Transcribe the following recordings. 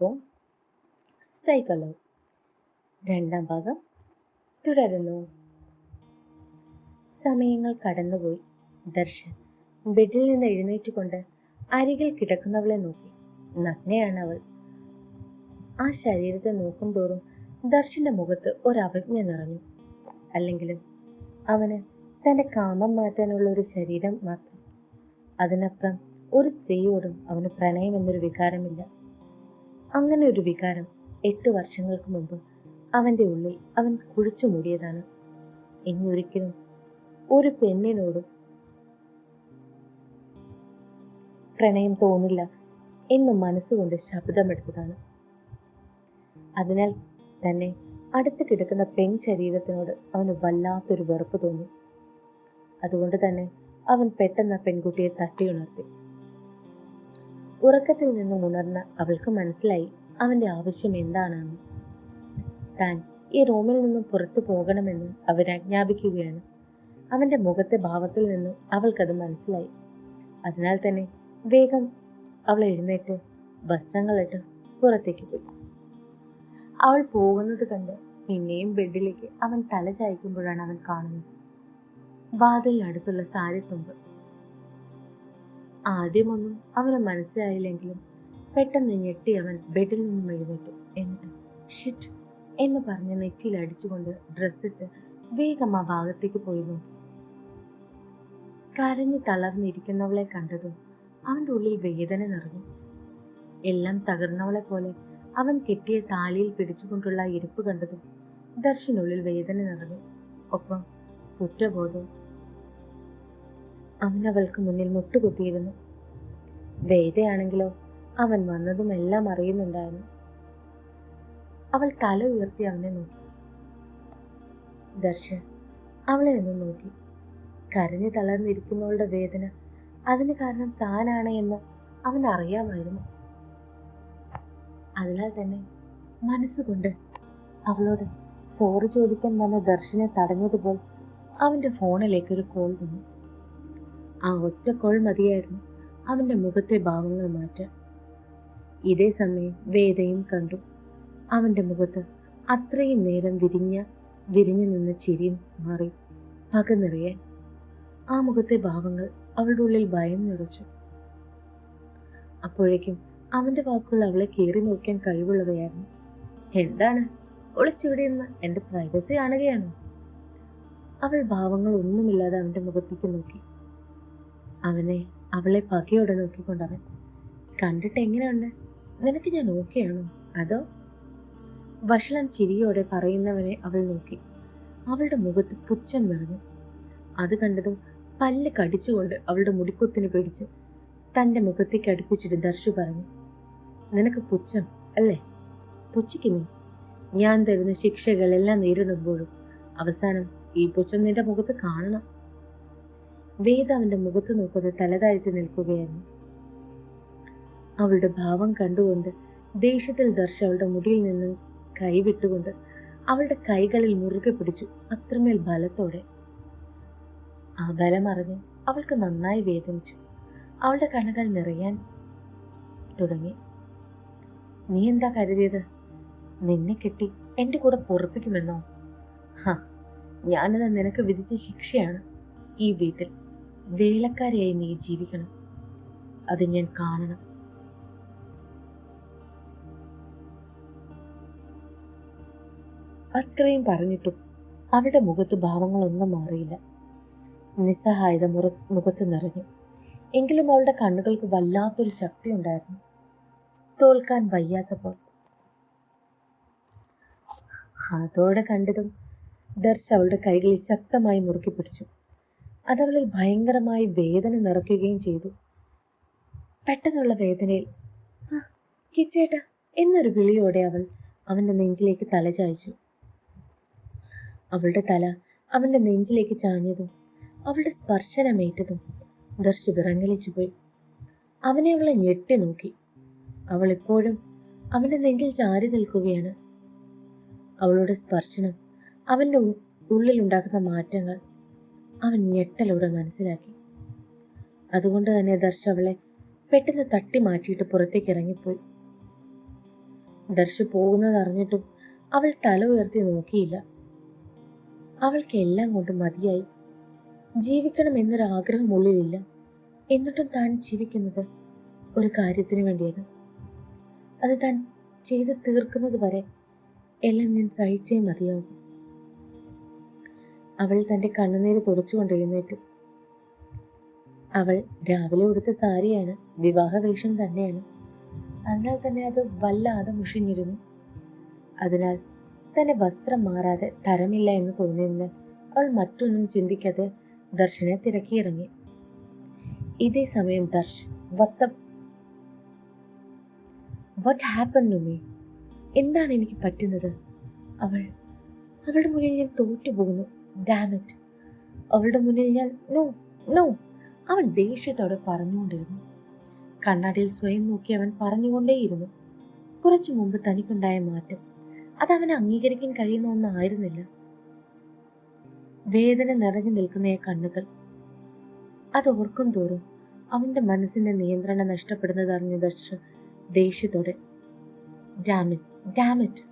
അപ്പോൾ സൈക്കോളോ രണ്ടാം ഭാഗം തുടരുന്നു. സമയങ്ങൾ കടന്നുപോയി. ദർശൻ ബെഡിൽ നിന്ന് എഴുന്നേറ്റുകൊണ്ട് അരികിൽ കിടക്കുന്നവളെ നോക്കി. നഗ്നയാണ് അവൾ. ആ ശരീരത്തെ നോക്കും തോറും ദർശന്റെ മുഖത്ത് ഒരവജ്ഞ നിറഞ്ഞു. അല്ലെങ്കിലും അവന് തൻ്റെ കാമം മാറ്റാനുള്ള ഒരു ശരീരം മാത്രം. അതിനപ്പുറം ഒരു സ്ത്രീയോടും അവന് പ്രണയം എന്നൊരു വികാരമില്ല. അങ്ങനെ ഒരു വികാരം 8 വർഷങ്ങൾക്ക് മുമ്പ് അവൻ്റെ ഉള്ളിൽ അവൻ കുഴിച്ചു മൂടിയതാണ്. ഇനി ഒരിക്കലും ഒരു പെണ്ണിനോടും പ്രണയം തോന്നില്ല എന്ന് മനസ്സുകൊണ്ട് ശബ്ദമെടുത്തതാണ്. അതിനാൽ തന്നെ അടുത്ത് കിടക്കുന്ന പെൺ ശരീരത്തിനോട് അവന് വല്ലാത്തൊരു വെറുപ്പ് തോന്നി. അതുകൊണ്ട് തന്നെ അവൻ പെട്ടെന്ന് ആ പെൺകുട്ടിയെ തട്ടിയുണർത്തി. ഉറക്കത്തിൽ നിന്നും ഉണർന്ന അവൾക്ക് മനസ്സിലായി അവൻ്റെ ആവശ്യം എന്താണെന്ന്. താൻ ഈ റൂമിൽ നിന്നും പുറത്തു പോകണമെന്ന് അവൻ ആജ്ഞാപിക്കുകയാണ്. അവൻ്റെ മുഖത്തെ ഭാവത്തിൽ നിന്നും അവൾക്കത് മനസ്സിലായി. അതിനാൽ തന്നെ വേഗം അവൾ എഴുന്നേറ്റ് വസ്ത്രങ്ങളിട്ട് പുറത്തേക്ക് പോയി. അവൾ പോകുന്നത് കണ്ട് പിന്നെയും ബെഡിലേക്ക് അവൻ തല ചായ്ക്കുമ്പോഴാണ് അവൻ കാണുന്നത് വാതിലിനടുത്തുള്ള സാരിത്തുമ്പ്. ആദ്യമൊന്നും അവന് മനസ്സിലായില്ലെങ്കിലും പെട്ടെന്ന് ഞെട്ടി അവൻ ബെഡിൽ നിന്നും എഴുന്നേറ്റു. എന്നിട്ട് ഷിറ്റ് എന്ന് പറഞ്ഞ് നെറ്റിയിൽ അടിച്ചുകൊണ്ട് ഡ്രസ്സിട്ട് വേഗം ആ ഭാഗത്തേക്ക് പോയി നോക്കി. കരഞ്ഞു തളർന്നിരിക്കുന്നവളെ കണ്ടതും അവൻ്റെ ഉള്ളിൽ വേദന നിറഞ്ഞു. എല്ലാം തകർന്നവളെ പോലെ അവൻ കെട്ടിയ താലിയിൽ പിടിച്ചുകൊണ്ടുള്ള ഇരിപ്പ് കണ്ടതും ദർശനുള്ളിൽ വേദന നിറഞ്ഞു. ഒപ്പം കുറ്റബോധവും. അവൻ അവൾക്ക് മുന്നിൽ മുട്ടുകുത്തിയിരുന്നു. വേദയാണെങ്കിലോ അവൻ വന്നതും എല്ലാം അറിയുന്നുണ്ടായിരുന്നു. അവൾ തല ഉയർത്തി അവനെ നോക്കി. ദർശൻ അവളെ ഒന്ന് നോക്കി. കരഞ്ഞു തളർന്നിരിക്കുന്നവളുടെ വേദന അതിന് കാരണം താനാണ് എന്ന് അവൻ അറിയാമായിരുന്നു. അതിനാൽ തന്നെ മനസ്സുകൊണ്ട് അവളോട് സോറി ചോദിക്കാൻ വന്ന ദർശനെ തടഞ്ഞതുപോലെ അവൻ്റെ ഫോണിലേക്ക് ഒരു കോൾ വന്നു. ആ ഒറ്റ കോൾ മതിയായിരുന്നു അവൻ്റെ മുഖത്തെ ഭാവങ്ങൾ മാറ്റാൻ. ഇതേ സമയം വേദയും കണ്ടു. അവൻ്റെ മുഖത്ത് അത്രയും നേരം വിരിഞ്ഞു നിന്ന ചിരിയും മാറി പക നിറയാൻ. ആ മുഖത്തെ ഭാവങ്ങൾ അവളുടെ ഉള്ളിൽ ഭയം നിറച്ചു. അപ്പോഴേക്കും അവൻ്റെ വാക്കുകൾ അവളെ കീറി നോക്കാൻ കഴിവുള്ളവയായിരുന്നു. എന്താണ് ഒളിച്ചിവിടെ നിന്ന് എൻ്റെ പ്രൈവസി കാണുകയാണോ? അവൾ ഭാവങ്ങൾ ഒന്നുമില്ലാതെ അവൻ്റെ മുഖത്തേക്ക് നോക്കി. അവളെ പകയോടെ നോക്കിക്കൊണ്ടവൻ, കണ്ടിട്ട് എങ്ങനെയുണ്ട്? നിനക്ക് ഞാൻ ഓക്കെയാണോ? അതോ? വഷളം ചിരിയോടെ പറയുന്നവനെ അവൾ നോക്കി. അവളുടെ മുഖത്ത് പുച്ഛം നിറഞ്ഞു. അത് കണ്ടതും പല്ല് കടിച്ചുകൊണ്ട് അവളുടെ മുടിക്കുത്തിന് പിടിച്ച് തൻ്റെ മുഖത്തേക്ക് അടുപ്പിച്ചിട്ട് ദർശു പറഞ്ഞു, നിനക്ക് പുച്ഛം അല്ലേ? പുച്ഛിക്കുന്നു. ഞാൻ തരുന്ന ശിക്ഷകളെല്ലാം നേരിടുമ്പോഴും അവസാനം ഈ പുച്ഛം നിന്റെ മുഖത്ത് കാണണം. വേദ അവൻ്റെ മുഖത്ത് നോക്കാതെ തലതാഴ്ത്തി നിൽക്കുകയായിരുന്നു. അവളുടെ ഭാവം കണ്ടുകൊണ്ട് ദേഷ്യത്തിൽ ദർശ അവളുടെ മുടിയിൽ നിന്ന് കൈവിട്ടുകൊണ്ട് അവളുടെ കൈകളിൽ മുറുകെ പിടിച്ചു, അത്രമേൽ ബലത്തോടെ. ആ ബലം അറിഞ്ഞ് അവൾക്ക് നന്നായി വേദനിച്ചു. അവളുടെ കണ്ണുകൾ നിറയാൻ തുടങ്ങി. നീ എന്താ കരുതിയത്? നിന്നെ കെട്ടി എൻ്റെ കൂടെ പൊറപ്പിക്കുമെന്നോ? ഞാനത് നിനക്ക് വിധിച്ച ശിക്ഷയാണ്. ഈ വീട്ടിൽ വേലക്കാരിയായി നീ ജീവിക്കണം. അത് ഞാൻ കാണണം. അത്രയും പറഞ്ഞിട്ടും അവളുടെ മുഖത്ത് ഭാവങ്ങളൊന്നും മാറിയില്ല. നിസ്സഹായത മുഖത്ത് നിറഞ്ഞു. എങ്കിലും അവളുടെ കണ്ണുകൾക്ക് വല്ലാത്തൊരു ശക്തി ഉണ്ടായിരുന്നു, തോൽക്കാൻ വയ്യാത്തപ്പോൾ. അതോടെ കണ്ടതും ദർശ അവളുടെ കൈകളിൽ ശക്തമായി മുറുക്കി പിടിച്ചു. അതവളിൽ ഭയങ്കരമായി വേദന നിറയ്ക്കുകയും ചെയ്തു. പെട്ടെന്നുള്ള വേദനയിൽ കിച്ചേട്ട എന്നൊരു വിളിയോടെ അവൾ അവൻ്റെ നെഞ്ചിലേക്ക് തല ചായ്ച്ചു. അവളുടെ തല അവൻ്റെ നെഞ്ചിലേക്ക് ചാഞ്ഞതും അവളുടെ സ്പർശനമേറ്റതും ദർശ വിറങ്ങലിച്ചു പോയി. അവളെ ഞെട്ടി നോക്കി. അവൾ ഇപ്പോഴും അവൻ്റെ നെഞ്ചിൽ ചാരി നിൽക്കുകയാണ്. അവളുടെ സ്പർശനം അവൻ്റെ ഉള്ളിലുണ്ടാക്കുന്ന മാറ്റങ്ങൾ അവൻ ഞെട്ടലോടെ മനസ്സിലാക്കി. അതുകൊണ്ട് തന്നെ ദർശ അവളെ പെട്ടെന്ന് തട്ടി മാറ്റിയിട്ട് പുറത്തേക്ക് ഇറങ്ങിപ്പോയി. ദർശ് പോകുന്നത് അറിഞ്ഞിട്ടും അവൾ തല ഉയർത്തി നോക്കിയില്ല. അവൾക്ക് എല്ലാം കൊണ്ട് മതിയായി. ജീവിക്കണം എന്നൊരാഗ്രഹം ഉള്ളിലില്ല. എന്നിട്ടും താൻ ജീവിക്കുന്നത് ഒരു കാര്യത്തിന് വേണ്ടിയാണ്. അത് താൻ ചെയ്ത് തീർക്കുന്നത് വരെ എല്ലാം ഞാൻ സഹിച്ചേ മതിയാകും. അവൾ തൻ്റെ കണ്ണുനീര് തുടച്ചുകൊണ്ട് എഴുന്നേറ്റു. അവൾ രാവിലെ ഉടുത്ത സാരിയാണ്, വിവാഹ വേഷം തന്നെയാണ്. അതിനാൽ തന്നെ അത് വല്ലാതെ മുഷിഞ്ഞിരുന്നു. അതിനാൽ തന്നെ വസ്ത്രം മാറാതെ തരമില്ല എന്ന് തോന്നിയതിന് അവൾ മറ്റൊന്നും ചിന്തിക്കാതെ ദർശനെ തിരക്കിയിറങ്ങി. ഇതേ സമയം Darsh what happen to me? എന്താണ് എനിക്ക് പറ്റുന്നത്? അവളുടെ മുന്നിൽ ഞാൻ തോറ്റുപോകുന്നു. Dam it! അവളുടെ മുന്നിൽ ഞാൻ നോ നോ അവൻ ദേഷ്യത്തോടെ പറഞ്ഞുകൊണ്ടിരുന്നു. കണ്ണാടിയിൽ സ്വയം നോക്കി അവൻ പറഞ്ഞുകൊണ്ടേയിരുന്നു. കുറച്ചു മുമ്പ് തനിക്കുണ്ടായ മാറ്റം അത് അവന് അംഗീകരിക്കാൻ കഴിയുന്ന ഒന്നായിരുന്നില്ല. വേദന നിറഞ്ഞു നിൽക്കുന്ന കണ്ണുകൾ, അത് ഓർക്കും തോറും അവന്റെ മനസ്സിന്റെ നിയന്ത്രണം നഷ്ടപ്പെടുന്നത് അറിഞ്ഞ ദർശ് ദേഷ്യത്തോടെ ഡാം ഇറ്റ്!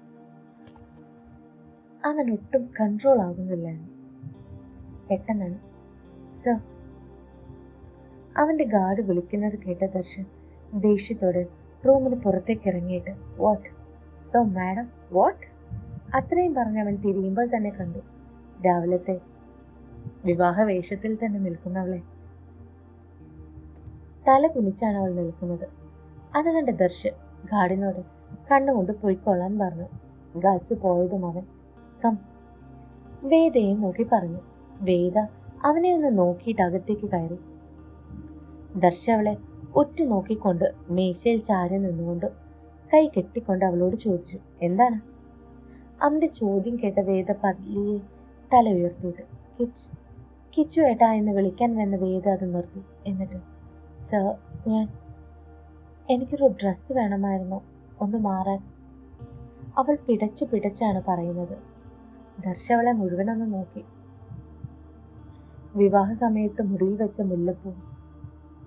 അവൻ ഒട്ടും കൺട്രോൾ ആകുന്നില്ല. പെട്ടെന്നാണ് സർ അവന്റെ ഗാർഡ് വിളിക്കുന്നത് കേട്ട ദർശൻ ദേഷ്യത്തോടെ റൂമിന് പുറത്തേക്ക് ഇറങ്ങിയിട്ട് വാട്ട് സോ മാഡം വാട്ട്? അത്രയും പറഞ്ഞവൻ തിരിയുമ്പോൾ തന്നെ കണ്ടു രാവിലത്തെ വിവാഹ വേഷത്തിൽ തന്നെ നിൽക്കുന്നവളെ. തല കുനിച്ചാണ് അവൾ നിൽക്കുന്നത്. അത് കണ്ട ദർശൻ ഗാർഡിനോട് കണ്ണുകൊണ്ട് പോയിക്കൊള്ളാൻ പറഞ്ഞു. ഗാർഡ്സ് പോയതും അവൻ കം വേദയെ നോക്കി പറഞ്ഞു. വേദ അവനെ ഒന്ന് നോക്കിയിട്ട് അകത്തേക്ക് കയറി. ദർശ അവളെ ഒറ്റ നോക്കിക്കൊണ്ട് മേശയിൽ ചാരി നിന്നുകൊണ്ട് കൈ കെട്ടിക്കൊണ്ട് അവളോട് ചോദിച്ചു, എന്താണ്? അവന്റെ ചോദ്യം കേട്ട വേദ പല്ലിയെ തല ഉയർത്തിയിട്ട് കിച്ചു ഏട്ടാ എന്ന് വിളിക്കാൻ വന്ന വേദ അത് നിർത്തി. എന്നിട്ട് സർ എനിക്കൊരു ഡ്രസ്സ് വേണമായിരുന്നു, ഒന്ന് മാറാൻ. അവൾ പിടച്ചാണ് പറയുന്നത്. ദർശ അവളെ മുഴുവനൊന്ന് നോക്കി. വിവാഹ സമയത്ത് മുറിയിൽ വെച്ച മുല്ലപ്പൂ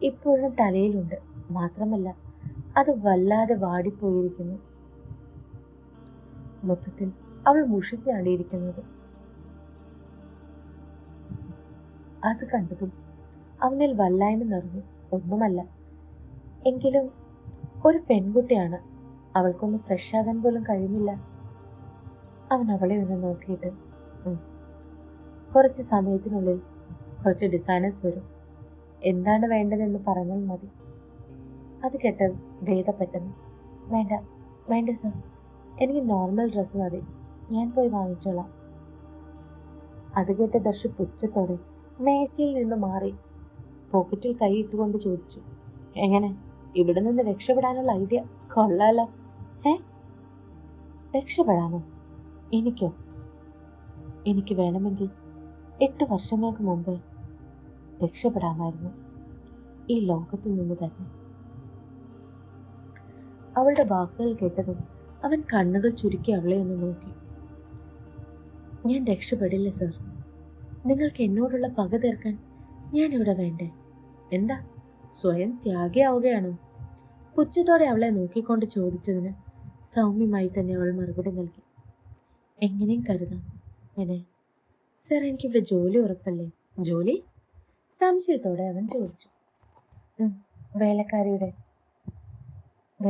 ഇപ്പോഴും തലയിലുണ്ട്. മാത്രമല്ല അത് വല്ലാതെ വാടിപ്പോയിരിക്കുന്നു. മൊത്തത്തിൽ അവൾ മുഷിഞ്ഞാടിയിരിക്കുന്നത്. അത് കണ്ടതും അവനിൽ വല്ലായ്മ നിറഞ്ഞു. ഒന്നുമല്ല, എങ്കിലും ഒരു പെൺകുട്ടിയാണ്, അവൾക്കൊന്ന് ഫ്രഷ് ആകാൻ പോലും കഴിയുന്നില്ല. അവൻ അവളെ ഒന്ന് നോക്കിയിട്ട് കുറച്ച് സമയത്തിനുള്ളിൽ കുറച്ച് ഡിസൈനേഴ്സ് വരും, എന്താണ് വേണ്ടതെന്ന് പറഞ്ഞാൽ മതി. അത് കേട്ട വേദ പെട്ടെന്ന് വേണ്ട സർ, എനിക്ക് നോർമൽ ഡ്രസ്സ് മതി, ഞാൻ പോയി വാങ്ങിച്ചോളാം. അത് കേട്ട ദർശ് പുച്ഛത്തോടെ മേശയിൽ നിന്ന് മാറി പോക്കറ്റിൽ കൈയിട്ടുകൊണ്ട് ചോദിച്ചു, എങ്ങനെ ഇവിടെ നിന്ന് രക്ഷപ്പെടാനുള്ള ഐഡിയ കൊള്ളാലോ. രക്ഷപ്പെടാമോ? എനിക്കോ? എനിക്ക് വേണമെങ്കിൽ 8 വർഷങ്ങൾക്ക് മുമ്പ് രക്ഷപ്പെടാമായിരുന്നു, ഈ ലോകത്തു നിന്ന് തന്നെ. അവളുടെ വാക്കുകൾ കേട്ടതും അവൻ കണ്ണുകൾ ചുരുക്കി അവളെ ഒന്ന് നോക്കി. ഞാൻ രക്ഷപ്പെടില്ല സർ, നിങ്ങൾക്ക് എന്നോടുള്ള പക തീർക്കാൻ ഞാനിവിടെ വേണ്ടേ? എന്താ സ്വയം ത്യാഗിയാവുകയാണോ? പുച്ഛത്തോടെ അവളെ നോക്കിക്കൊണ്ട് ചോദിച്ചതിന് സൗമ്യമായി തന്നെ അവൾ മറുപടി നൽകി. എങ്ങനെയും കരുതാം എന്നെ. സർ, എനിക്കിവിടെ ജോലി ഉറപ്പല്ലേ? ജോലി? സംശയത്തോടെ അവൻ ചോദിച്ചു.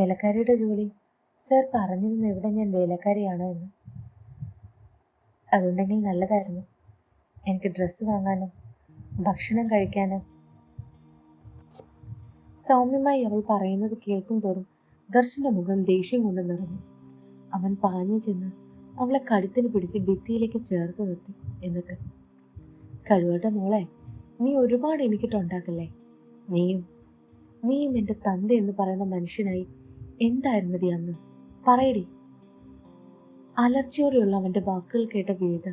വേലക്കാരിയുടെ ജോലി? സർ പറഞ്ഞിരുന്നു ഇവിടെ ഞാൻ വേലക്കാരിയാണ് എന്ന്. അതുണ്ടെങ്കിൽ നല്ലതായിരുന്നു, എനിക്ക് ഡ്രസ്സ് വാങ്ങാനും ഭക്ഷണം കഴിക്കാനും. സൗമ്യമായി അവൾ പറയുന്നത് കേൾക്കും തോറും ദർശന്റെ മുഖം ദേഷ്യം കൊണ്ട് നിറഞ്ഞു. അവൻ പാഞ്ഞു ചെന്ന് അവളെ കഴുത്തിന് പിടിച്ച് ഭിത്തിയിലേക്ക് ചേർത്ത് നിർത്തി. എന്നിട്ട് കഴിവട്ടെ മോളെ, നീ ഒരുപാട് എനിക്കിട്ടുണ്ടാക്കല്ലേ. നീയും എൻ്റെ തന്ത എന്ന് പറയുന്ന മനുഷ്യനായി എന്തായിരുന്നടി അന്ന്? പറയടി. അലർച്ചയോടെയുള്ള അവന്റെ വാക്കുകൾ കേട്ട വേദ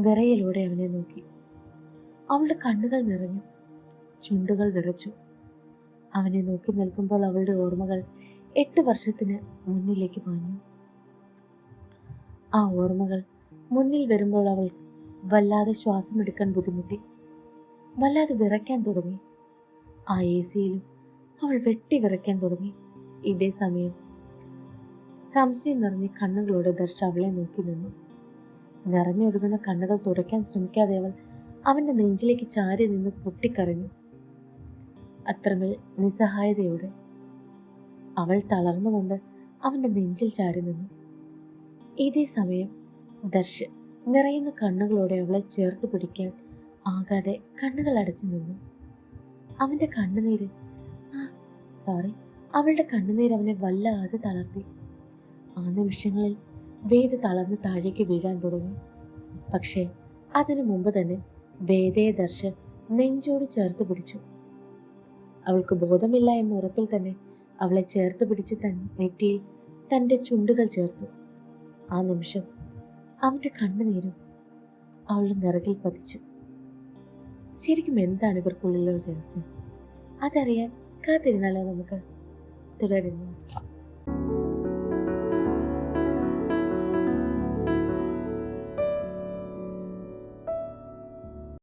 വിറയലോടെ അവനെ നോക്കി. അവളുടെ കണ്ണുകൾ നിറഞ്ഞു, ചുണ്ടുകൾ വിറച്ചു. അവനെ നോക്കി നിൽക്കുമ്പോൾ അവളുടെ ഓർമ്മകൾ 8 വർഷത്തിന് മുന്നിലേക്ക് പാഞ്ഞു. ആ ഓർമ്മകൾ മുന്നിൽ വരുമ്പോൾ അവൾ വല്ലാതെ ശ്വാസമെടുക്കാൻ ബുദ്ധിമുട്ടി, വല്ലാതെ വിറയ്ക്കാൻ തുടങ്ങി. ആ AC യിലും അവൾ വെട്ടി വിറയ്ക്കാൻ തുടങ്ങി. ഇതേ സമയം സംശയം നിറഞ്ഞ കണ്ണുകളോടെ ദർശ അവളെ നോക്കി നിന്നു. നിറഞ്ഞൊഴുകുന്ന കണ്ണുകൾ തുടയ്ക്കാൻ ശ്രമിക്കാതെ അവൾ അവൻ്റെ നെഞ്ചിലേക്ക് ചാരി നിന്ന് പൊട്ടിക്കരഞ്ഞു. അത്രമേൽ നിസ്സഹായതയോടെ അവൾ തളർന്നുകൊണ്ട് അവൻ്റെ നെഞ്ചിൽ ചാരി നിന്നു. ഇതേ സമയം ദർശ് നിറയുന്ന കണ്ണുകളോടെ അവളെ ചേർത്ത് പിടിക്കാൻ ആകാതെ കണ്ണുകൾ അടച്ചു നിന്നു. അവൻ്റെ കണ്ണുനീര് അവളുടെ കണ്ണുനീര് അവനെ വല്ലാതെ തളർത്തി. ആ നിമിഷങ്ങളിൽ വേദ തളർന്ന് താഴേക്ക് വീഴാൻ തുടങ്ങി. പക്ഷേ അതിനു മുമ്പ് തന്നെ വേദയെ ദർശ് നെഞ്ചോട് ചേർത്ത് പിടിച്ചു. അവൾക്ക് ബോധമില്ല എന്ന ഉറപ്പിൽ തന്നെ അവളെ ചേർത്ത് പിടിച്ച് നെറ്റിയിൽ തൻ്റെ ചുണ്ടുകൾ ചേർത്തു. ആ നിമിഷം അവൻ്റെ കണ്ണുനീരും അവളുടെ നിറകിൽ പതിച്ചു. ശരിക്കും എന്താണ് ഇവർക്കുള്ളിലുള്ള രഹസ്യം? അതറിയാൻ കാത്തിരുന്നാലോ നമുക്ക്? തുടരുന്നു.